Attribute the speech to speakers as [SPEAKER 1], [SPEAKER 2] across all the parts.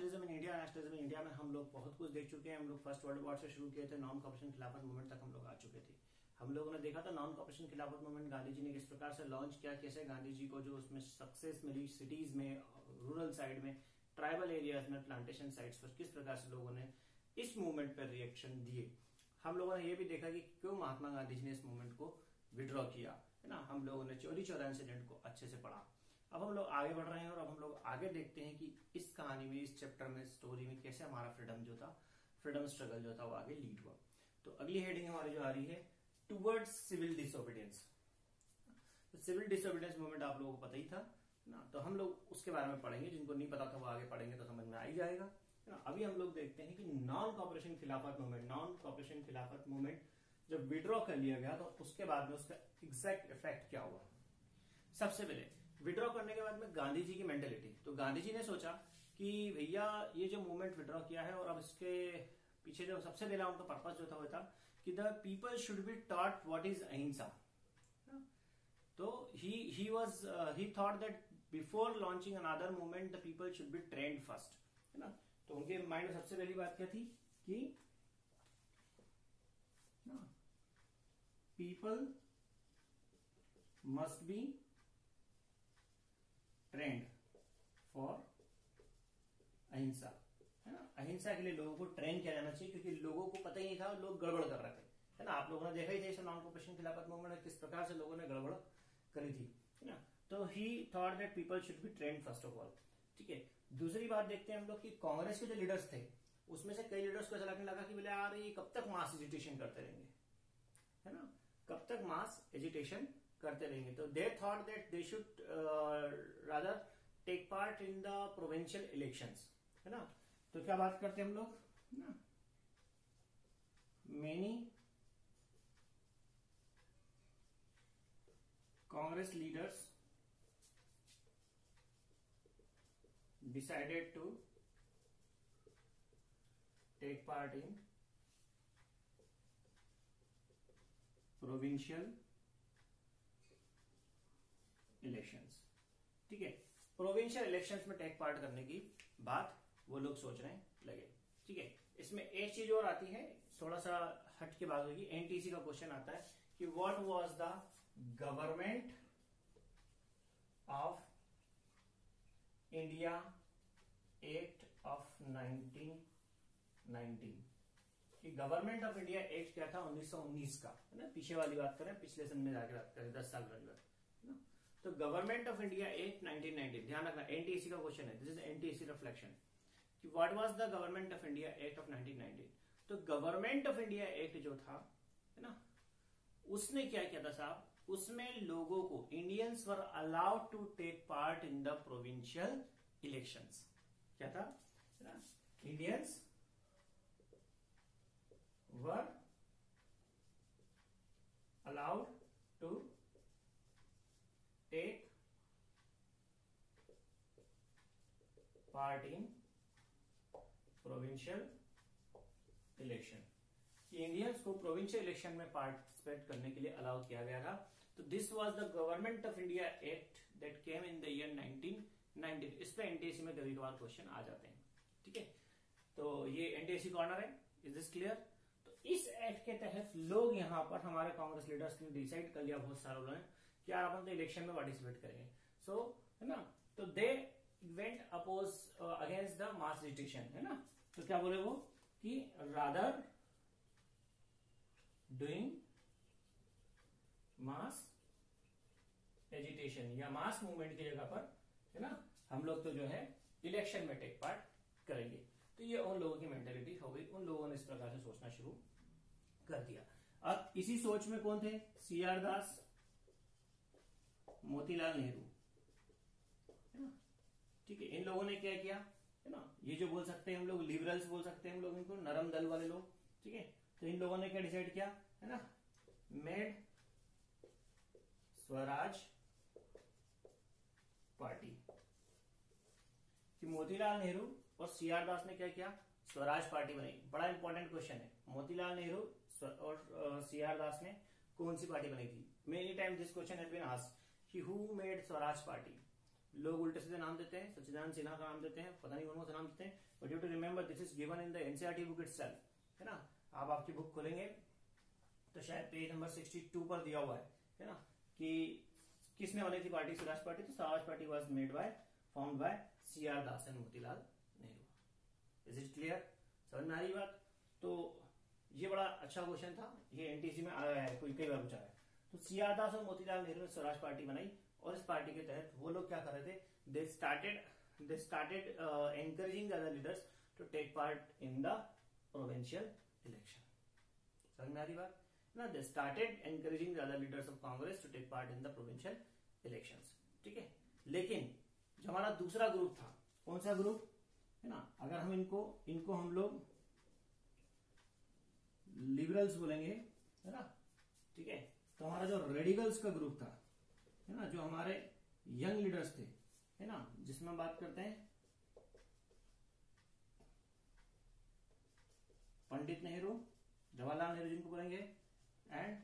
[SPEAKER 1] Nationalism in India. Nationalism in India में हम लोग बहुत कुछ देख चुके हैं। हम लोग फर्स्ट वर्ल्ड वॉर से शुरू किए थे, नॉन कॉपरेशन खिलाफत मूवमेंट तक हम लोग आ चुके थे। हम लोगों ने देखा था नॉन कॉपरेशन खिलाफत मूवमेंट गांधी जी ने किस प्रकार से लॉन्च किया, कैसे गांधी जी को जो उसमें सक्सेस मिली सिटीज में, रूरल साइड में, ट्राइबल एरियाज में, प्लांटेशन साइट्स पर किस प्रकार से लोगों ने इस मूवमेंट पर रिएक्शन दिए। हम लोगों ने यह भी देखा कि क्यों महात्मा गांधी जी ने इस मूवमेंट को विड्रॉ किया, है ना। हम लोगों ने चौरी चौरा इंसिडेंट को अच्छे से पढ़ा। अब हम लोग आगे बढ़ रहे हैं और अब हम लोग आगे देखते हैं कि इस कहानी में, इस चैप्टर में, स्टोरी में कैसे हमारा फ्रीडम स्ट्रगल जो था वो आगे लीड हुआ। तो अगली हेडिंग हमारी जो आ रही है टुवर्ड्स सिविल डिसोबीडियंस। तो सिविल डिसोबीडियंस मूवमेंट आप लोगों को पता ही था ना, तो हम लोग उसके बारे में पढ़ेंगे। जिनको नहीं पता था वो आगे पढ़ेंगे तो समझ में आ ही जाएगा, है ना। अभी हम लोग देखते हैं कि नॉन कॉपरेशन खिलाफत मूवमेंट जब विड्रॉ कर लिया गया तो उसके बाद में उसका एग्जैक्ट इफेक्ट क्या हुआ। सबसे पहले विड्रॉ करने के बाद में गांधी जी की मेंटेलिटी। तो गांधी जी ने सोचा कि भैया ये जो मूवमेंट विड्रॉ किया है और अब इसके पीछे जो सबसे पहला उनका पर्पस जो था वो था कि the people should be taught what is अहिंसा। तो ही thought that before launching another movement the people should be trend first, है ना। तो उनके माइंड में सबसे पहली बात क्या थी कि people must be trend for अहिंसा, है ना। अहिंसा के लिए लोगों को ट्रेन किया जाना चाहिए, क्योंकि लोगों को पता ही नहीं था, लोग गड़बड़ कर रहे थे, है ना। आप लोगों ने देखा ही था इस नॉन कॉपरेशन खिलाफत मूवमेंट में किस प्रकार से लोगों ने गड़बड़ करी थी, है ना। तो ही thought that people should be trend first of all, ठीक है। दूसरी बात देखते हैं हम लोग कि कांग्रेस के जो लीडर्स थे उसमें से कई लीडर्स को ऐसा लगने लगा कि बोले यार ये कब तक मास एजिटेशन करते रहेंगे, है ना, कब तक मास एजिटेशन करते रहेंगे। तो they thought that they should rather take part in the provincial elections, है ना। तो क्या बात करते हैं हम लोग ना, many Congress leaders decided to take part in provincial elections, ठीक है। प्रोविंशियल इलेक्शंस में टेक पार्ट करने की बात वो लोग सोचने लगे, ठीक है। इसमें एक चीज और आती है, थोड़ा सा हट के बात होगी। एनटीसी का क्वेश्चन आता है कि what was the government of India act of 1919, कि गवर्नमेंट ऑफ इंडिया एक्ट क्या था 1919 का, है ना। पीछे वाली बात करें, पिछले सन में जाके बात करें, 10 साल पहले, है ना। तो गवर्नमेंट ऑफ इंडिया एक्ट 1919, ध्यान रखना एनटीएससी का क्वेश्चन है, दिस इज एनटीएससी रिफ्लेक्शन, कि what was the government of India act of 1919। तो गवर्नमेंट ऑफ इंडिया एक्ट जो था, है ना, उसने क्या किया था साहब, उसमें लोगों को, Indians were allowed to take part in the provincial elections. क्या था, है ना, Indians were allowed to take part in provincial election, कि इंडियंस को प्रोविंशियल इलेक्शन में पार्टिसिपेट करने के लिए अलाउ किया गया था। तो this was the government of India act that came in the year 1919। इस पे एनटीएससी में कभी कभार क्वेश्चन आ जाते हैं, ठीक है। तो ये एनटीएससी कॉर्नर है, इज दिस क्लियर। तो इस एक्ट के तहत लोग यहाँ पर, हमारे कांग्रेस लीडर्स ने डिसाइड कर लिया, बहुत सारे लोगों ने, कि यार अपन तो इलेक्शन में पार्टिसिपेट करेंगे। सो है ना, तो they went oppose against the mass agitation, है ना। तो क्या बोले वो कि रादर डूइंग मास एजिटेशन या मास मूवमेंट की जगह पर, है ना, हम लोग तो जो है इलेक्शन में टेक पार्ट करेंगे। तो ये उन लोगों की मेंटेलिटी हो गई, उन लोगों ने इस प्रकार से सोचना शुरू कर दिया। अब इसी सोच में कौन थे, सी आर दास, मोतीलाल नेहरू, है ना, ठीक है। इन लोगों ने क्या किया, है ना, ये जो बोल सकते हैं हम लोग लिबरल्स बोल सकते हैं हम लोग इनको, नरम दल वाले लोग, ठीक है। तो इन लोगों ने क्या डिसाइड किया, है ना, मेड स्वराज पार्टी, कि मोतीलाल नेहरू और सी आर दास ने क्या किया, स्वराज पार्टी बनाई। बड़ा इंपॉर्टेंट क्वेश्चन है, मोतीलाल नेहरू और सी आर दास ने कौन सी पार्टी बनाई थी। Many time this question has been asked कि हु मेड स्वराज पार्टी। लोग उल्टे सीधे नाम देते हैं, सच्चिदानंद सिन्हा का नाम देते हैं, पता नहीं कौन सा नाम देते हैं, but you to remember this is given in the NCERT book itself, है ना। आप आपकी बुक खोलेंगे तो शायद पेज नंबर 62 पर दिया हुआ है ना, कि किसने बनी थी पार्टी, स्वराज पार्टी। तो Swaraj party was made by formed by CR Das and Motilal Nehru. Is it clear? समझ में आ रही बात? तो ये बड़ा अच्छा क्वेश्चन था, ये एनटीसी में आया है, कोई कई बार पूछा है। तो CR दास और मोतीलाल नेहरू ने स्वराज पार्टी बनाई, और इस पार्टी के तहत वो लोग क्या कर रहे थे, they started encouraging the other leaders to take part in the provincial election. समझ में आ रही बात ना? They started encouraging the other leaders of Congress to take part in the provincial elections, ठीक है। लेकिन जो हमारा दूसरा ग्रुप था, कौन सा ग्रुप है ना, अगर हम इनको हम लोग लिबरल्स बोलेंगे, है ना, ठीक है। तो हमारा जो रेडिकल्स का ग्रुप था, है ना, जो हमारे यंग लीडर्स थे, है ना, जिसमें हम बात करते हैं पंडित नेहरू, जवाहरलाल नेहरू जिनको बोलेंगे, एंड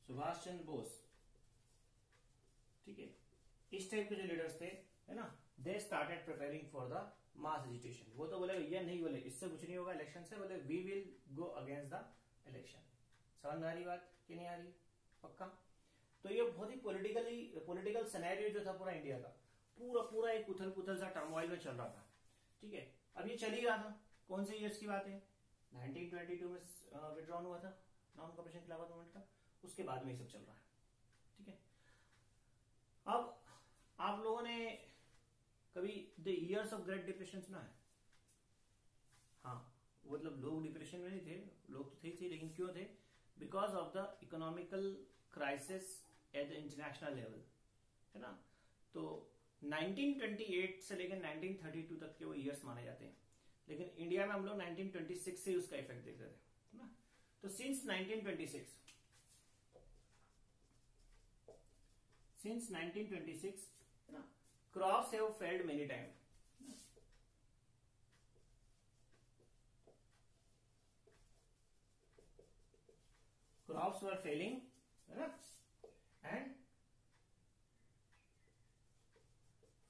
[SPEAKER 1] सुभाष चंद्र बोस, ठीक है। इस टाइप के जो लीडर्स थे, है ना, they started preparing for the mass agitation. वो तो बोले ये नहीं, बोले इससे कुछ नहीं होगा इलेक्शन से, बोले we will go against the election. समझ में आ रही बात कि नहीं आ रही? पक्का? तो ये बहुत ही पॉलिटिकल सिनेरियो जो था पूरा इंडिया का, पूरा एक उथल पुथल सा टर्मोइल में चल रहा था, ठीक है। अब ये चल ही रहा था, कौन से ईयर्स की बात है, 1922 में विड्रॉन हुआ था नॉन कॉपरेशन खिलाफत मूवमेंट का, उसके बाद में ये सब चल रहा है, ठीक है। अब आप लोगों ने कभी the years of great depression सुना है? हाँ, मतलब लोग डिप्रेशन में नहीं थे, लोग तो थे, लेकिन क्यों थे? Because of the economical crisis at the international level, है ना। तो 1928 से लेकर 1932 तक के वो ईयर्स माने जाते हैं, लेकिन इंडिया में हम लोग 1926 से उसका इफेक्ट देख रहे थे, है ना। तो सिंस 1926, है ना, crops have failed many time. Crops were failing, है ना, and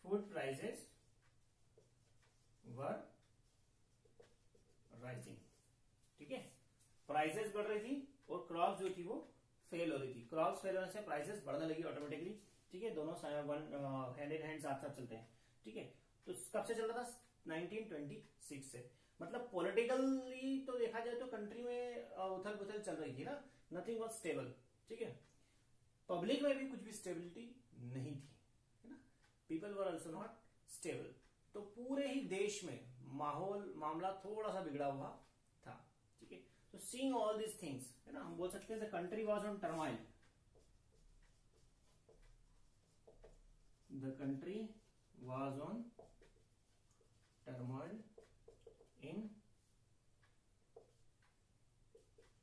[SPEAKER 1] food prices were rising, ठीक है। प्राइसेस बढ़ रही थी और क्रॉप्स जो थी वो फेल हो रही थी। क्रॉप्स फेल होने से प्राइसेस बढ़ने लगी ऑटोमेटिकली, ठीक है। दोनों हैंड इन हैंड साथ साथ चलते हैं, ठीक है। तो कब से चल रहा था? 1926 से। मतलब पॉलिटिकली तो देखा जाए तो कंट्री में उथल पुथल चल रही थी ना, नथिंग वॉज स्टेबल, ठीक है। पब्लिक में भी कुछ भी स्टेबिलिटी नहीं थी, है ना। People were also not stable. तो पूरे ही देश में मामला थोड़ा सा बिगड़ा हुआ था, ठीक है। तो सीइंग ऑल दिस थिंग्स, है ना, हम बोल सकते हैं the country was on turmoil. The country was on turmoil in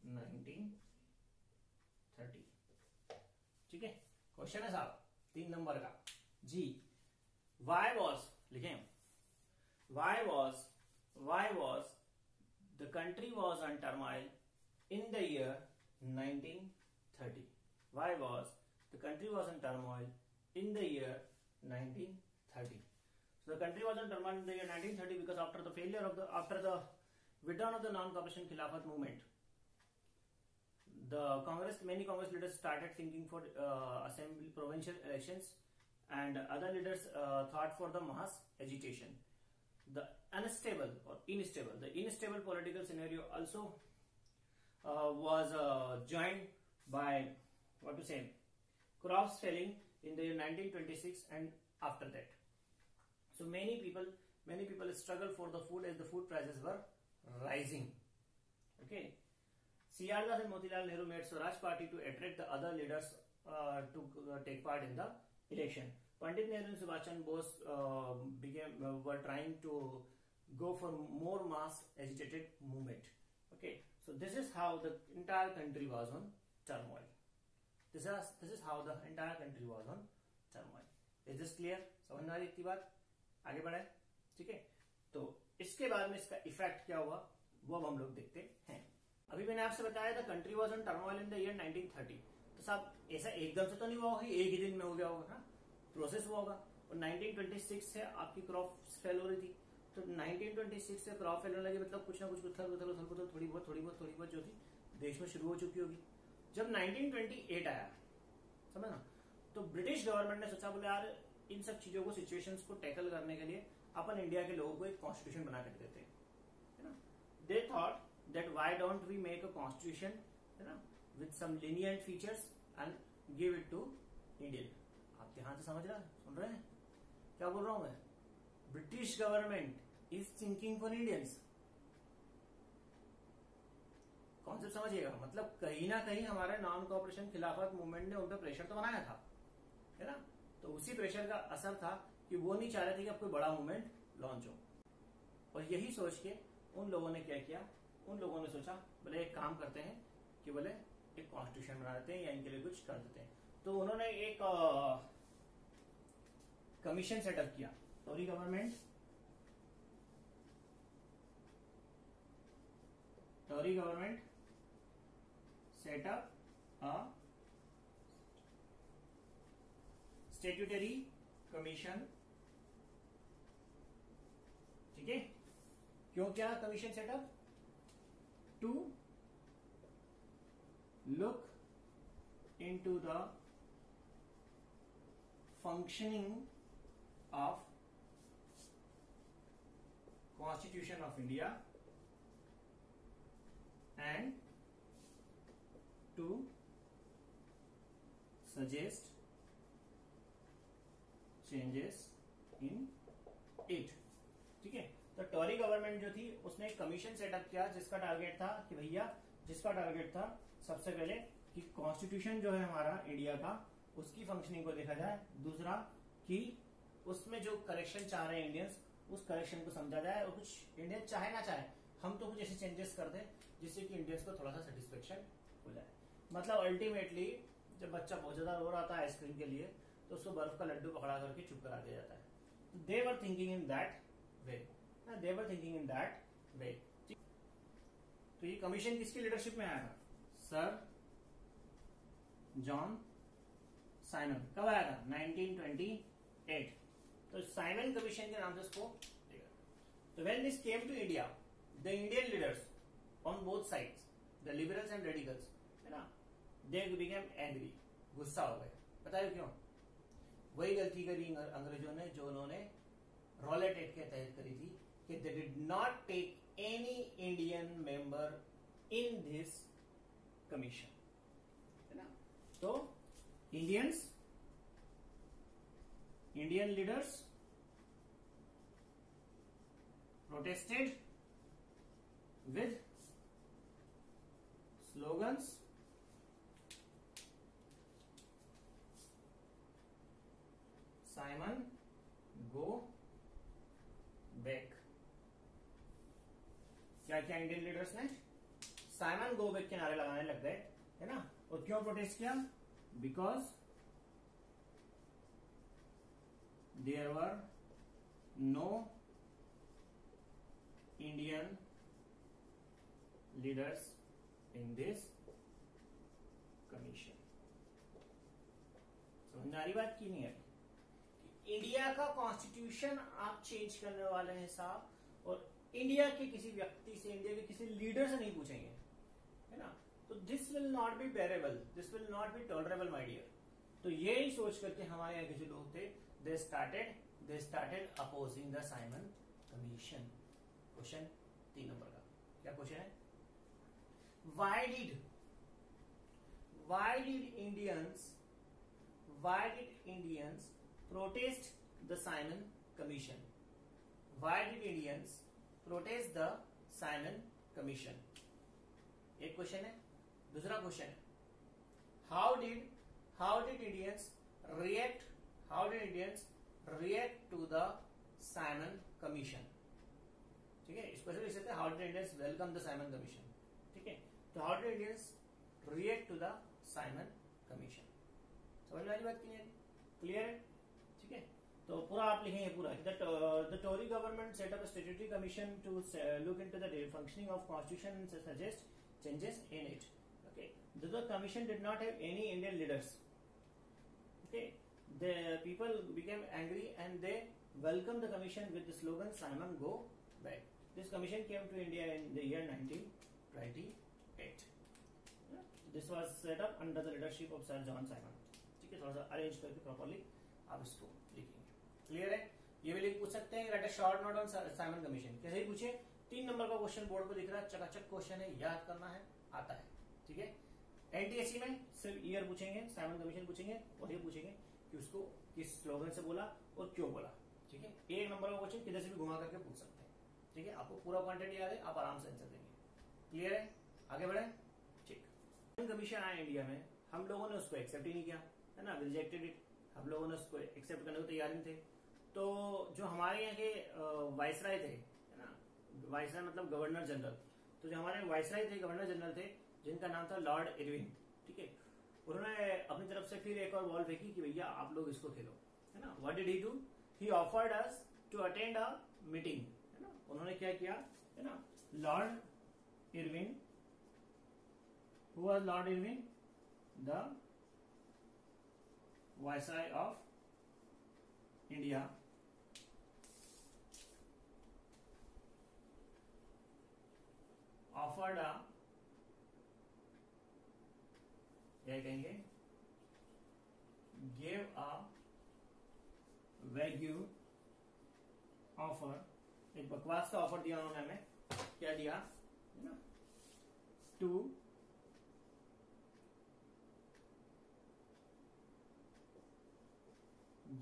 [SPEAKER 1] 1930, ठीक है। क्वेश्चन है साहब 3 नंबर का जी। Why was, लिखें, why was the country was on turmoil in the year 1930? Why was the country was on turmoil in the year 1930? So the country was on turmoil in the year 1930 because after the withdrawal of the non-cooperation Khilafat movement, many Congress leaders started thinking for assembly provincial elections, and other leaders thought for the mass agitation. The unstable political scenario also was joined by crops failing in the year 1926 and after that. So many people struggle for the food as the food prices were rising. Okay. CR Das and Motilal Nehru made Swaraj Party to attract the other leaders to take part in the election. Pandit Nehru and Subhash Chandra Bose were trying to go for more mass agitated movement. Okay. So this is how the entire country was on turmoil. This is how the entire country was on turmoil. Is this clear? समझ में आ रही इतनी बात? आगे बढ़े, ठीक है। तो इसके बाद में इसका इफेक्ट क्या हुआ वो अब हम लोग देखते हैं। अभी मैंने आपसे बताया था country was on turmoil in the year 1930। तो साहब ऐसा एकदम से तो नहीं हुआ होगा, एक ही दिन में हो गया होगा, प्रोसेस हुआ होगा। और 1926 से आपकी क्रॉप फेल हो रही थी, तो 1926 से क्रॉप फेल होने लगी, मतलब कुछ ना कुछ उथल पुथल थोड़ी बहुत जो थी देश में शुरू हो चुकी होगी। जब 1928 आया, समझ ना, तो ब्रिटिश गवर्नमेंट ने सोचा, बोले यार इन सब चीजों को, सिचुएशंस को टैकल करने के लिए अपन इंडिया के लोगों को एक कॉन्स्टिट्यूशन बना कर देते हैं, है ना। They thought that why don't we make a constitution, है ना, with some lenient features and give it to Indian. आप ध्यान से समझ रहे हैं, सुन रहे हैं क्या बोल रहा हूं मैं? British government is thinking for Indians. Concept समझिएगा, मतलब कहीं ना कहीं हमारे नॉन कोऑपरेशन खिलाफत मूवमेंट ने उन पर प्रेशर तो बनाया था, है ना। तो उसी प्रेशर का असर था कि वो नहीं चाह रहे थे कि अब कोई बड़ा मूवमेंट लॉन्च हो। और यही सोच के उन लोगों ने क्या किया, उन लोगों ने सोचा बोले एक काम करते हैं कि बोले एक कॉन्स्टिट्यूशन बना देते हैं या इनके लिए कुछ कर देते हैं। तो उन्होंने एक कमीशन सेटअप किया। Tory government set up a statutory commission. ठीक है, क्यों क्या commission set up? To look into the functioning of constitution of India and to suggest changes in it. ठीक है, तो टोरी गवर्नमेंट जो थी उसने एक कमीशन सेटअप किया जिसका टारगेट था कि भैया, सबसे पहले कि कॉन्स्टिट्यूशन जो है हमारा इंडिया का, उसकी फंक्शनिंग को देखा जाए। दूसरा कि उसमें जो करेक्शन चाह रहे हैं इंडियंस, उस करेक्शन को समझा जाए, और कुछ इंडियन चाहे ना चाहे हम तो कुछ ऐसे चेंजेस कर दें जिससे कि इंडियंस को थोड़ा सा सेटिस्फेक्शन हो जाए। मतलब अल्टीमेटली जब बच्चा बहुत ज्यादा रो रहा था आइसक्रीम के लिए, तो उसको बर्फ का लड्डू पकड़ा करके चुप करा दिया जाता है। They were thinking in that way. तो ये कमीशन किसकी लीडरशिप में आया था? Sir John Simon. कब आया था? 1928। तो साइमन कमीशन के नाम से इसको देखा। तो when this came to India, the Indian leaders on both sides, the liberals and radicals, है ना, दे बिकेम एंग्री, गुस्सा हो गए। बताइए क्यों? वही गलती करी अंग्रेजों ने जो उन्होंने रॉलेट एक्ट के तहत करी थी कि they did not take any Indian member in this commission, है ना। तो Indian leaders protested with slogans Simon go back। क्या क्या इंडियन लीडर्स ने साइमन गो बैक के नारे लगाने लग गए, है ना। और क्यों प्रोटेस्ट किया? Because there were no Indian leaders in this commission. समझ आ रही बात की नहीं है? इंडिया का कॉन्स्टिट्यूशन आप चेंज करने वाले हैं साहब, और इंडिया के किसी व्यक्ति से, इंडिया के किसी लीडर से नहीं पूछेंगे, है ना। तो this will not be bearable, this will not be tolerable my dear. तो यही सोच करके हमारे यहाँ के जो लोग थे, they started opposing the Simon commission. Question 3 number का क्या क्वेश्चन है? Why did Indians protest the Simon Commission? Why did Indians protest the Simon Commission? एक क्वेश्चन है। दूसरा क्वेश्चन है, how did Indians react to the Simon Commission? ठीक है, इस क्वेश्चन लिख सकते हैं, how did Indians welcome the Simon Commission? ठीक है, तो how did Indians react to the Simon Commission? समझ में आ रही बात? क्लियर है? ठीक है, तो पूरा आप लिखेंगे पूरा। The Tory government set up a statutory commission to look into the functioning of constitution and suggest changes in it. Okay, the commission did not have any Indian leaders. Okay, the people became angry and they welcomed the commission with the slogan Simon go back. This commission came to India in the year 1928. This was set up under the leadership of Sir John Simon. ठीक है, थोड़ा सा arrange करके properly आप इसको लिखेंगे. Clear है? ये भी लिख पूछ सकते हैं. Right a short note on Simon commission. कैसे ही पूछे, 3 नंबर का क्वेश्चन बोर्ड पर दिख रहा है, चकाचक क्वेश्चन है, याद करना है, आता है. ठीक है. एनटीएससी में सिर्फ ईयर पूछेंगे, साइमन कमीशन पूछेंगे और ये पूछेंगे कि उसको किस स्लोगन से बोला और क्यों बोला. ठीक है. 1 नंबर का क्वेश्चन किधर से भी घुमा करके पूछ सकते हैं. ठीक है. आपको पूरा कंटेंट याद है, आप आराम से आंसर देंगे. क्लियर है? आगे बढ़े. ठीक. कमीशन आया इंडिया में, हम लोगों ने उसको एक्सेप्ट ही नहीं किया, है ना, रिजेक्टेड इट. हम लोगों ने उसको एक्सेप्ट करने को तैयार नहीं थे. तो जो हमारे यहाँ के वाइसराय थे, है ना, वाइसराय मतलब गवर्नर जनरल, तो जो हमारे वाइसराय थे, गवर्नर जनरल थे, जिनका नाम था लॉर्ड इरविन. ठीक है. उन्होंने अपनी तरफ से फिर एक और बॉल फेंकी कि भैया आप लोग इसको खेलो, है ना. What did he do? He offered us to attend a meeting, है ना. उन्होंने क्या किया, है ना, lord Irwin, who was lord Irwin? The viceroy of India, offered a, क्या कहेंगे, गिव अ वैग्यू ऑफर. एक बकवास का ऑफर दिया उन्होंने हमें. क्या दिया, है ना, to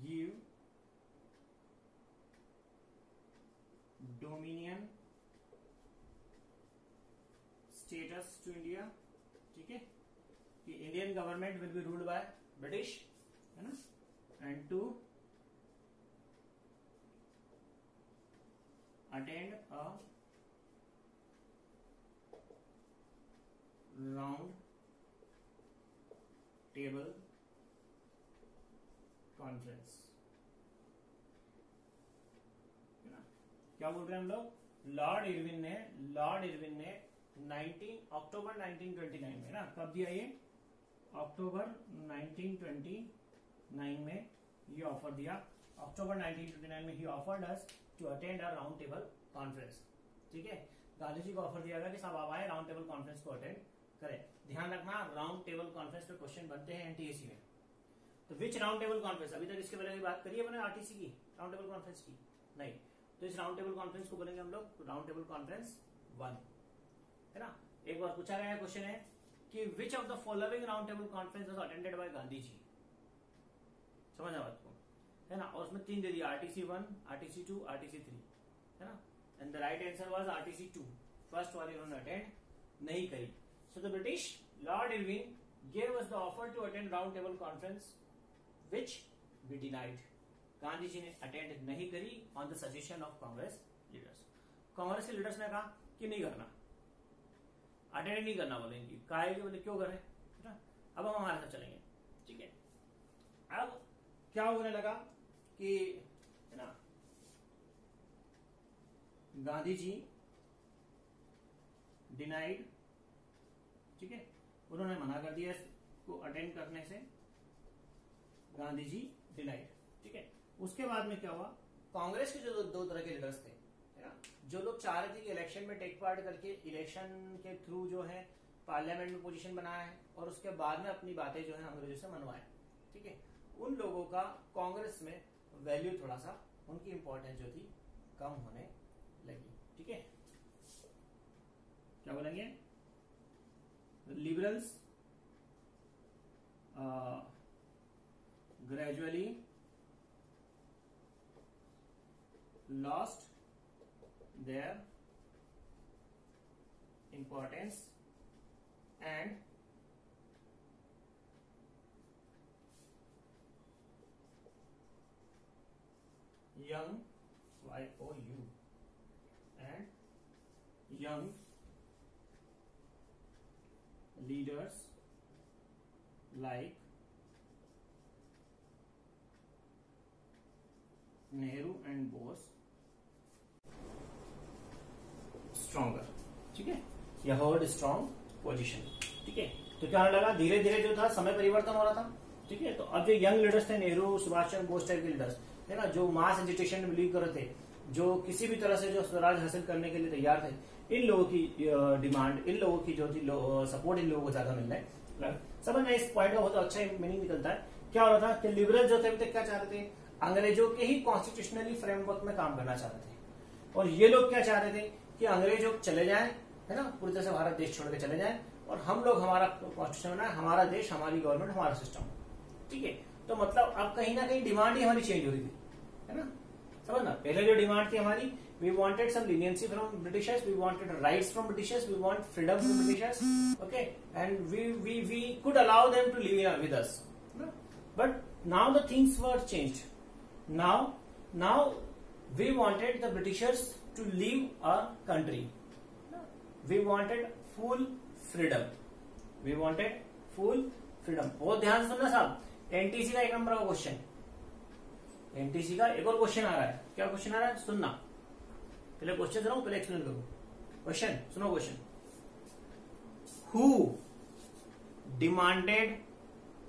[SPEAKER 1] give dominion status to India. ठीक है. कि Indian government will be ruled by British, है ना, and to attend a round table conference. है ना. क्या बोल रहे हैं हम लोग? लॉर्ड इरविन ने 19 अक्टूबर 1929 में, ना, कब दिया ये? अक्टूबर 1929 में ये ऑफर दिया. अक्टूबर 1929 में he offered us to attend a round table conference. ठीक है. गांधी जी को ऑफर दिया गया कि सब आप आए, राउंड टेबल कॉन्फ्रेंस को अटेंड करें. ध्यान रखना, राउंड टेबल कॉन्फ्रेंस पे क्वेश्चन बनते हैं एनटीएससी में. तो विच राउंड टेबल कॉन्फ्रेंस? अभी तक इसके बारे में बात करिए मैंने आरटीसी की, राउंड टेबल कॉन्फ्रेंस की नहीं. तो इस राउंड टेबल कॉन्फ्रेंस को बोलेंगे हम लोग राउंड टेबल कॉन्फ्रेंस 1, है ना. एक बार पूछा गया क्वेश्चन है कि which of the following round table conference was attended by Gandhi ji. समझ बात को, है ना. और उसमें 3 दे दिया, आरटीसी 1, आरटीसी 2, आरटीसी 3, है ना. And the right answer was RTC 2. First वाली उन्होंने अटेंड नहीं करी. So the British Lord Irwin gave us the offer to attend round table conference which we denied. Gandhi ji ने अटेंड नहीं करी on the suggestion of Congress leaders. Congress के leaders ने कहा कि नहीं करना, अटेंड नहीं करना. बोलेंगे काहे के, बोले क्यों करें, है ना, अब हम हमारे साथ चलेंगे. ठीक है. अब क्या होने लगा कि, है ना, गांधी जी डिनाइड. ठीक है. उन्होंने मना कर दिया इसको अटेंड करने से. गांधी जी डिनाइड. ठीक है. उसके बाद में क्या हुआ, कांग्रेस के जो 2 तरह के लीडर्स थे, है ना, जो लोग चाह रहे थे कि इलेक्शन में टेक पार्ट करके इलेक्शन के थ्रू जो है पार्लियामेंट में पोजीशन बनाया है और उसके बाद में अपनी बातें जो है अंग्रेजों से मनवाए. ठीक है. उन लोगों का कांग्रेस में वैल्यू थोड़ा सा, उनकी इंपॉर्टेंस जो थी कम होने लगी. ठीक है. क्या बोलेंगे, liberals gradually lost their importance and young YOU and young leaders like Nehru and Bose stronger. ठीक है. यह होल्ड स्ट्रॉन्ग पोजीशन. ठीक है. तो क्या लगा, धीरे धीरे जो था समय परिवर्तन हो रहा था. ठीक है। तो अब जो यंग लीडर्स थे, नेहरू, सुभाष चंद्र बोस टाइप के लीडर्स है ना, जो मास एजिटेशन में बिलीव कर रहे थे, जो किसी भी तरह से जो स्वराज हासिल करने के लिए तैयार थे, इन लोगों की डिमांड, इन लोगों की जो थी सपोर्ट इन लोगों को ज्यादा मिलना है। समझ में इस पॉइंट का बहुत अच्छा मीनिंग निकलता है। क्या हो रहा था कि लिबरल जो थे क्या चाह रहे थे, अंग्रेजों के ही कॉन्स्टिट्यूशनली फ्रेमवर्क में काम करना चाह रहे थे, और ये लोग क्या चाह रहे थे कि अंग्रेजों चले जाएं, है ना, पूरी तरह से भारत देश छोड़ के चले जाएं, और हम लोग हमारा कॉन्स्टिट्यूशन बनाए, हमारा देश, हमारी गवर्नमेंट, हमारा सिस्टम। ठीक है। तो मतलब अब कहीं ना कहीं डिमांड ही हमारी चेंज हो रही थी, है ना, समझना। पहले जो डिमांड थी हमारी, we wanted some leniency from Britishers, we wanted rights from Britishers, we want freedom from Britishers, okay, and we could allow them to live with us, but now the things were changed. Now we wanted the Britishers to leave our country. We wanted full freedom. We wanted full freedom. बहुत ध्यान से सुनना साहब, NTC का 1 number का question, NTC का एक और क्वेश्चन आ रहा है। क्या क्वेश्चन आ रहा है, सुनना। पहले क्वेश्चन सुनो, पहले एक्सप्लेन करो। क्वेश्चन सुनो, question, who demanded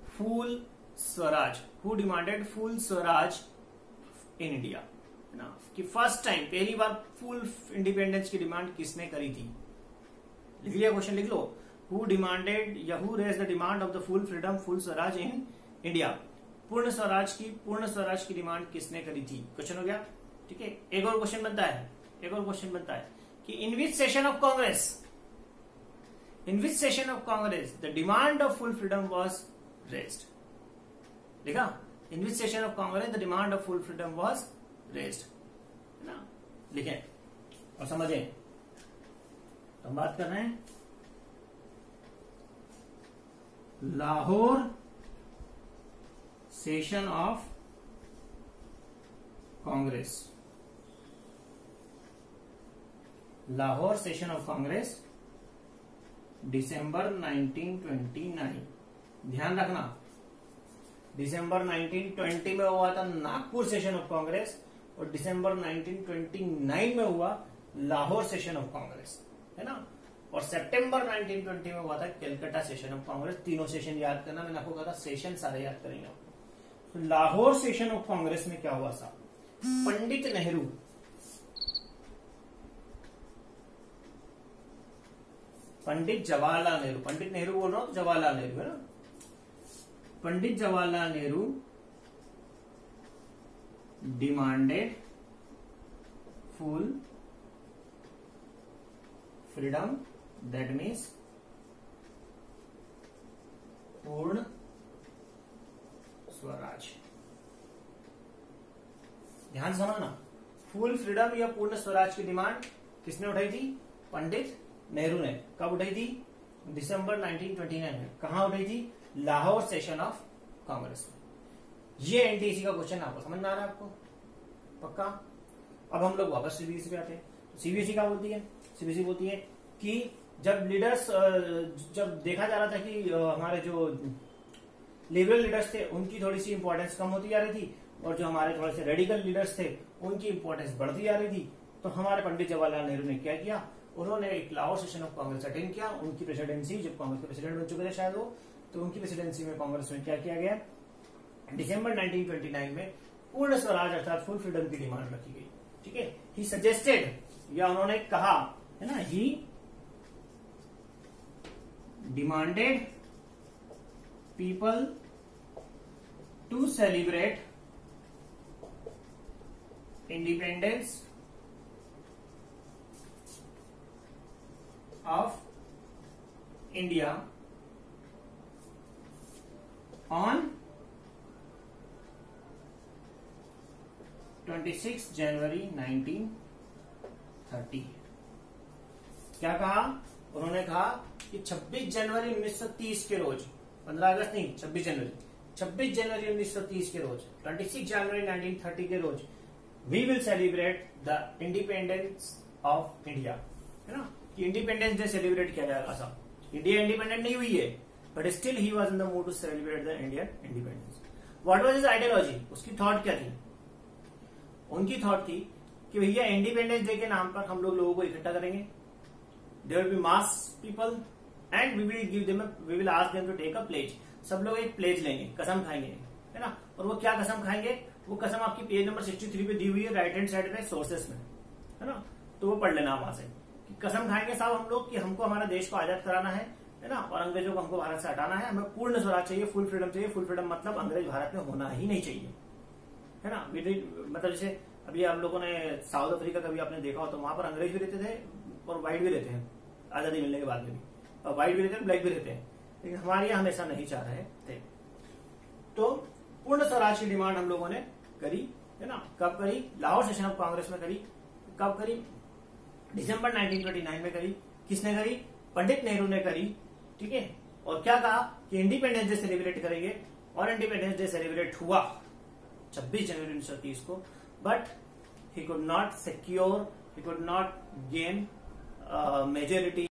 [SPEAKER 1] full Swaraj, who demanded full Swaraj in India, है ना, कि फर्स्ट टाइम, पहली बार फुल इंडिपेंडेंस की डिमांड किसने करी थी। लिख लिया क्वेश्चन, लिख लो। हु डिमांडेड या who raise the demand of the full freedom, full Swaraj in India, पूर्ण स्वराज की डिमांड किसने करी थी। क्वेश्चन हो गया। ठीक है। एक और क्वेश्चन बनता है, कि in which session of Congress the demand of full freedom was raised. देखा, in which session of Congress the demand of full freedom was raised, है ना। लिखें और समझें। तो हम बात कर रहे हैं Lahore session of Congress, Lahore session of Congress December 1929। ध्यान रखना, दिसंबर 1920 में हुआ था नागपुर सेशन ऑफ कांग्रेस, और दिसंबर 1929 में हुआ लाहौर सेशन ऑफ कांग्रेस, है ना, और सितंबर 1920 में हुआ था कलकत्ता सेशन ऑफ कांग्रेस। तीनों सेशन याद करना, मैंने आपको कहा था सेशन सारे याद करेंगे आपको। तो लाहौर सेशन ऑफ कांग्रेस में क्या हुआ साहब, पंडित नेहरू, पंडित जवाहरलाल नेहरू, पंडित नेहरू बोल रहा हूं तो जवाहरलाल नेहरू, है ना, Pandit Jawaharlal Nehru demanded full freedom, that means Purna Swaraj. ध्यान से समझना, फुल फ्रीडम या पूर्ण स्वराज की डिमांड किसने उठाई थी, पंडित नेहरू ने। कब उठाई थी, दिसंबर 1929 में। कहां उठाई थी, लाहौर सेशन ऑफ कांग्रेस में। ये एनटीसी का क्वेश्चन आपको समझ में आ रहा है आपको, पक्का। अब हम लोग वापस सीबीएसई पे आते हैं। सीबीएसई क्या बोलती है, सीबीएसई बोलती है कि जब लीडर्स, जब देखा जा रहा था कि हमारे जो लिबरल लीडर्स थे उनकी थोड़ी सी इंपॉर्टेंस कम होती जा रही थी, और जो हमारे थोड़े से रेडिकल लीडर्स थे उनकी इंपॉर्टेंस बढ़ती जा रही थी, तो हमारे पंडित जवाहरलाल नेहरू ने क्या किया, उन्होंने एक Lahore session of Congress attend किया। उनकी प्रेसिडेंसी, जब कांग्रेस के प्रेसिडेंट बन चुके थे शायद वो, तो उनकी प्रेसिडेंसी में कांग्रेस में क्या किया गया, दिसंबर 1929 में पूर्ण स्वराज अर्थात फुल फ्रीडम की डिमांड रखी गई। ठीक है। ही सजेस्टेड, या उन्होंने कहा, है ना, he demanded people to celebrate independence of India on 26 जनवरी 1930। क्या कहा, उन्होंने कहा कि 26 जनवरी 1930 के रोज, 15 अगस्त नहीं, 26 जनवरी 1930 के रोज, 26 जनवरी 1930 के रोज, we will celebrate the independence of India, है ना, कि इंडिपेंडेंस डे सेलिब्रेट किया जाएगा। सब इंडिया इंडिपेंडेंट नहीं हुई है, but still he was in the mood to celebrate the Indian independence. What was his ideology, उसकी थॉट क्या थी, उनकी थॉट थी कि भैया इंडिपेंडेंस डे के नाम पर हम लोगों को इकट्ठा करेंगे, there will be mass people and we will ask them to take a pledge. सब लोग एक प्लेज लेंगे, कसम खाएंगे, है ना। और वो क्या कसम खाएंगे, वो कसम आपकी पेज नंबर 63 पे दी हुई है, राइट हैंड साइड पे सोर्सेस में, है ना। तो वो पढ़ लेना वहां से कि कसम खाएंगे साहब हम लोग कि हमको हमारा देश को आजाद कराना है ना, और अंग्रेजों को हमको भारत से हटाना है, हमें पूर्ण स्वराज चाहिए, फुल फ्रीडम चाहिए। फुल फ्रीडम मतलब अंग्रेज भारत में होना ही नहीं चाहिए, है ना। मतलब जैसे अभी आप लोगों ने साउथ अफ्रीका कभी आपने देखा हो तो वहां पर अंग्रेज भी रहते थे और व्हाइट भी रहते हैं आजादी मिलने के बाद में भी, और व्हाइट भी रहते हैं, ब्लैक भी रहते हैं, लेकिन हमारे यहाँ हमेशा नहीं चाह रहे थे। तो पूर्ण स्वराज की डिमांड हम लोगों ने करी, है ना। कब करी, लाहौर सेशन ऑफ कांग्रेस में करी। कब करी, दिसंबर 1929 में करी। किसने करी, पंडित नेहरू ने करी, ठीक है। और क्या कहा कि इंडिपेंडेंस डे सेलिब्रेट करेंगे, और इंडिपेंडेंस डे सेलिब्रेट हुआ 26 जनवरी 1930 को। But he could not secure, he could not gain majority